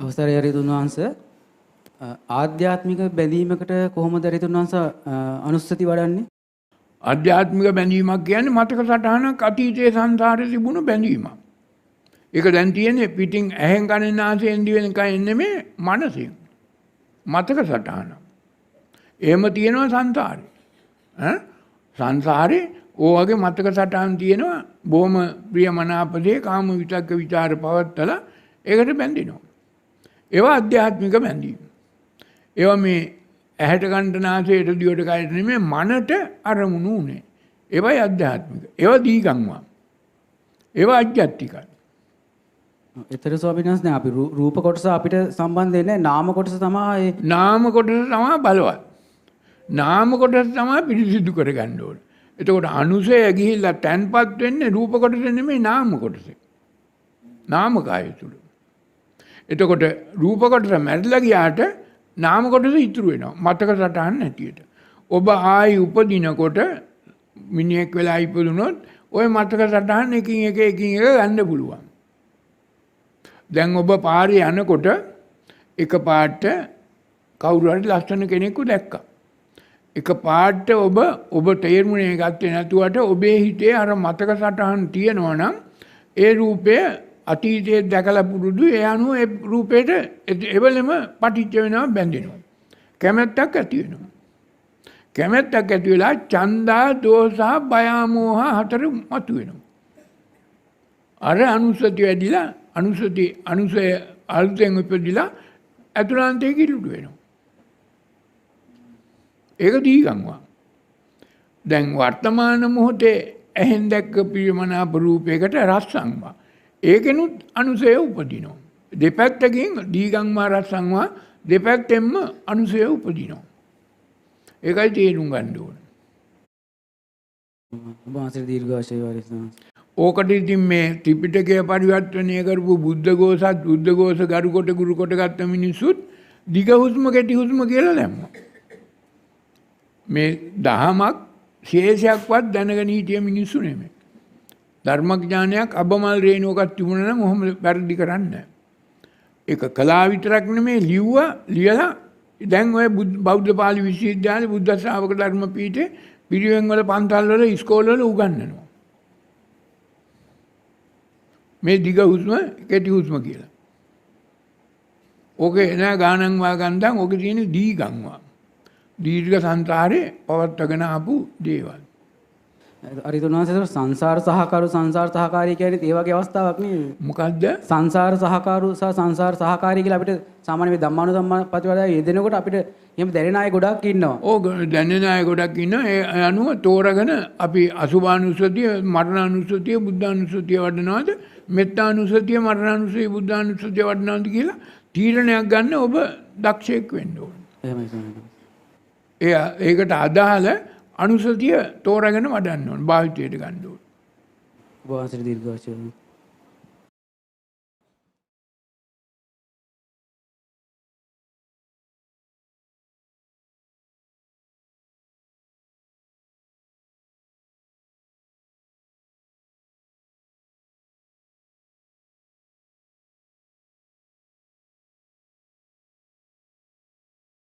අවසරයි හරිතුන් වහන්සේ ආධ්‍යාත්මික බැඳීමකට කොහොමද හරිතුන් වහන්සේ අනුස්සති වඩන්නේ? ආධ්‍යාත්මික බැඳීමක් කියන්නේ මතක සටහනක් අතීතයේ සංසාරේ තිබුණු බැඳීමක්. ඒක දැන් තියෙන්නේ පිටින් ඇහෙන් කනෙන් නාසයෙන් දිවෙන් කයෙන් නෙමෙයි මනසෙන්. මතක සටහන. එහෙම තියෙනවා සංසාරේ. සංසාරේ ඕවගේ මතක සටහන් තියෙනවා බොහොම ප්‍රියමනාපදේ කාම විතක්ක විචාර පවත්තලා ඒකට බැඳිනවා. ඒවා ආධ්‍යාත්මික බැඳීම. ඒවා මේ ඇහැට කනට නාසයට දිවට කයට නෙමෙයි මනට අරමුණු උනේ. ඒවයි ආධ්‍යාත්මික. ඒවා දීගම්වා. ඒවා අධ්‍යාත්මිකයි. ඒතර ස්වාමීන් වහන්සේ දැන් අපි රූප කොටස අපිට සම්බන්ධ වෙන්නේ නාම කොටස තමයි. නාම කොටස තමයි බලවත්. නාම කොටස තමයි පිරිසිදු කරගන්න ඕනේ. එතකොට අනුසය ගිහිල්ලා තැන්පත් වෙන්නේ රූප කොටස නෙමෙයි නාම කොටසේ. නාම කාය තුල. එතකොට රූප කොටස මැරිලා ගියාට නාම කොටස ඉතුරු වෙනවා. මතක සටහන් නැතියට. ඔබ ආයි උපදිනකොට මිනිහෙක් වෙලා ඉපදුනොත් ওই මතක සටහන් එකින් එක ගන්න පුළුවන්. දැන් ඔබ පාරේ යනකොට එක පාට කවුරු හරි ලස්සන කෙනෙක්ව දැක්කා. එක පාට ඔබ තේරුනේ ගත්තේ නැතුවට ඔබේ හිතේ අර මතක සටහන් තියෙනවා නම් ඒ රූපය අතීතයේ දැකලා පුරුදු ඒ අනුව ඒ රූපේට එවලෙම පටිච්ච වෙනවා බැඳෙනවා. කැමැත්තක් ඇති වෙනවා. කැමැත්තක් ඇති වෙලා ඡන්දා දෝසා බය මෝහ හතර මතුවෙනවා. අර අනුසතිය වැඩිලා අනුසය අලුතෙන් උපදිලා අතුලාන්තයේ කිලුඩු වෙනවා. ඒක දීගම්වා. දැන් වර්තමාන මොහොතේ ඇහෙන් දැක්ක ප්‍රියමනාප රූපයකට රස්සංවා. ඒකෙනුත් අනුසය උපදිනවා. දෙපැත්තකින් දීගම්වා රස්සංවා දෙපැත්තෙන්ම අනුසය උපදිනවා. ඒකයි තේරුම් ගන්න ඕන. වාසර දීර්ඝාෂය වරිසන. ඕකට ඉතින් මේ ත්‍රිපිටකය පරිවර්තනය කරපු බුද්ධඝෝසත් බුද්ධඝෝස ගරු කොට ගුරු කොට ගත්ත මිනිස්සුත් දිග හුස්ම කෙටි හුස්ම කියලා දැම්මා. මේ දහමක් ශේෂයක්වත් දැනගෙන හිටිය මිනිස්සු නෙමෙයි. ධර්මඥානයක් අබමල් රේණුවකක් තිබුණා නම් ඔහොම වැරදි කරන්නේ නැහැ. ඒක කලාව විතරක් නෙමෙයි ලියලා දැන් ඔය බෞද්ධ පාලි විශ්වවිද්‍යාලේ බුද්ධ ශ්‍රාවක ධර්ම පීඨේ පිරිවෙන් වල පන්සල් වල ඉස්කෝල වල උගන්වනවා. මේ දිග හුස්ම කෙටි හුස්ම කියලා. ඕකේ නෑ ගානන් වාගන්දන් ඕකේ තියෙන දීගම්වා. දීර්ඝ සංසාරේ පවත්වාගෙන ආපු දේවල්. හරිතුන් වහන්සේ සංසාර සහකාරී කියන්නේ ඒ වගේ අවස්ථාවක් නේ. මොකද්ද? සංසාර සහකාරු සහ සංසාර සහකාරී කියලා අපිට සාමාන්‍ය මේ ධම්මානුධම්ම ප්‍රතිපදාවේ යෙදෙනකොට අපිට එහෙම දැනෙන අය ගොඩක් ඉන්නවා. ඔව් දැනෙන අය ගොඩක් ඉන්නවා. ඒ අනුව තෝරගෙන අපි අසුභානුස්සතිය, මරණානුස්සතිය, බුද්ධානුස්සතිය වඩනවාද, මෙත්තානුස්සතිය, මරණානුස්සතිය, බුද්ධානුස්සතිය වඩනවාද කියලා තීරණයක් ගන්න ඔබ දක්ෂයෙක් වෙන්න ඕනේ. එහෙමයි ස්වාමීනි. ඒකට අදාළ අනුසතිය තෝරාගෙන වඩන්න ඕනේ. භාවිතයට ගන්න ඕනේ. වාසර දීර්ඝාෂය